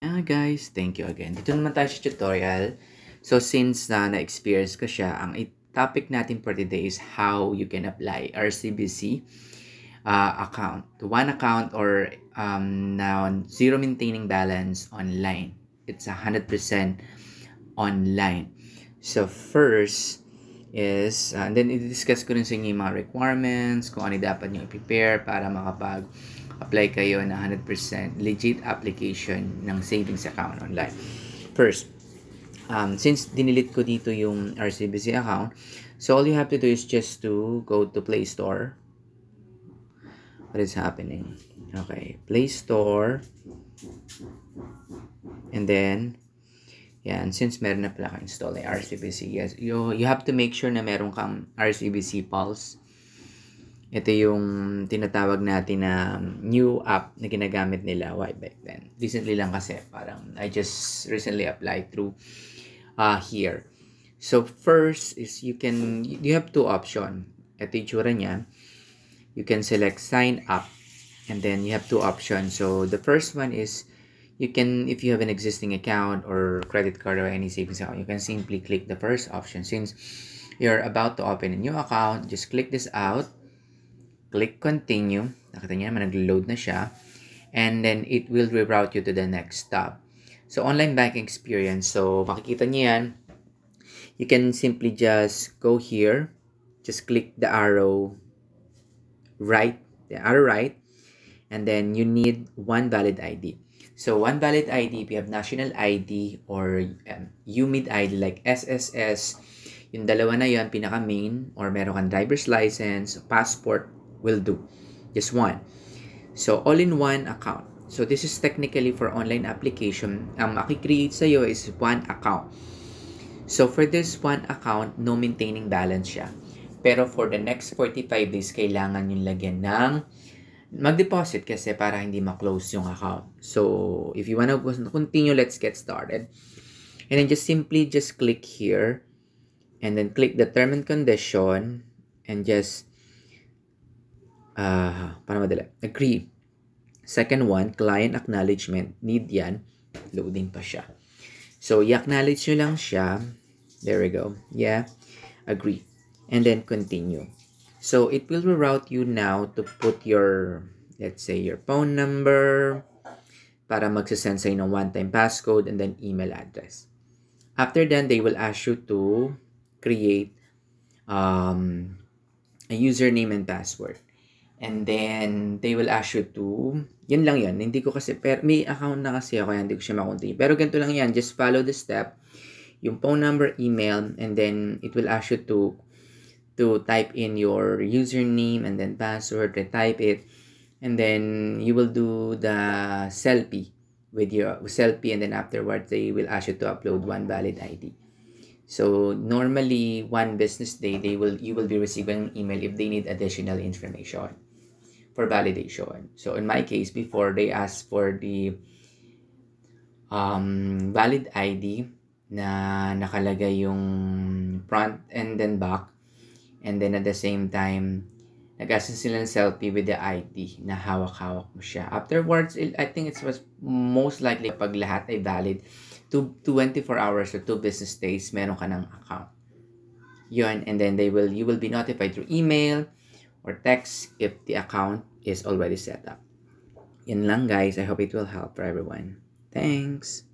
Guys, thank you again. Dito naman tayo sa tutorial. So, since na-experience ko siya, ang topic natin for today is how you can apply RCBC account to one account or now zero maintaining balance online. It's 100% online. So, first is, and then i-discuss ko rin sa inyo yung mga requirements, kung ano dapat nyo i-prepare para makapag-apply kayo na 100% legit application ng savings account online. First, since dinilit ko dito yung RCBC account, so all you have to do is just to go to Play Store. What is happening? Okay, Play Store. And then, yan, since meron na pala kang install na RCBC, yes, you have to make sure na meron kang RCBC Pulse. Ito yung tinatawag natin na new app na ginagamit nila way back then. Recently lang kasi, parang I just recently applied through here. So first is you have two options. Ito yung tsura niya. You can select sign up and then you have two options. So the first one is you can, if you have an existing account or credit card or any savings account, you can simply click the first option. Since you're about to open a new account, just click this out, click continue. Nakita niyo naman, nag-load na siya. And then it will reroute you to the next tab. So online banking experience. So makikita niyo yan. You can simply just go here, just click the arrow right, and then you need one valid ID. So, one valid ID, if you have national ID or UMID ID like SSS, yung dalawa na yun, pinaka-main, or meron kang driver's license, passport, will do. Just one. So, all-in-one account. So, this is technically for online application. Ang makikreate sa'yo is one account. So, for this one account, no maintaining balance siya. Pero for the next 45 days, kailangan yung lagyan ng mag-deposit kasi para hindi ma-close yung account. So, if you wanna continue, let's get started. And then just simply click here and then click the term and condition and just para madali, agree. Second one, client acknowledgement. Need yan. Loading pa siya. So, i-acknowledge nyo lang siya. There we go. Yeah. Agree. And then continue. So, it will reroute you now to put your, let's say, your phone number para magsasend sa'yo ng one-time passcode and then email address. After then, they will ask you to create a username and password. And then, they will ask you to, yun lang yan. Hindi ko kasi, may account na kasi ako, hindi ko siya makontinue. Pero ganito lang yan, just follow the step. Yung phone number, email, and then it will ask you to type in your username and then password, retype it, and then you will do the selfie with your selfie, and then afterwards they will ask you to upload one valid ID. So normally 1 business day you will be receiving an email if they need additional information for validation. So in my case, before they asked for the valid ID na nakalagay yung front and then back. And then at the same time, nag-assist sila ng selfie with the ID na hawak-hawak mo siya. Afterwards, I think it was most likely pag lahat ay valid, 24 hours or 2 business days, meron ka ng account. Yun, and then you will be notified through email or text if the account is already set up. Yan lang guys. I hope it will help for everyone. Thanks!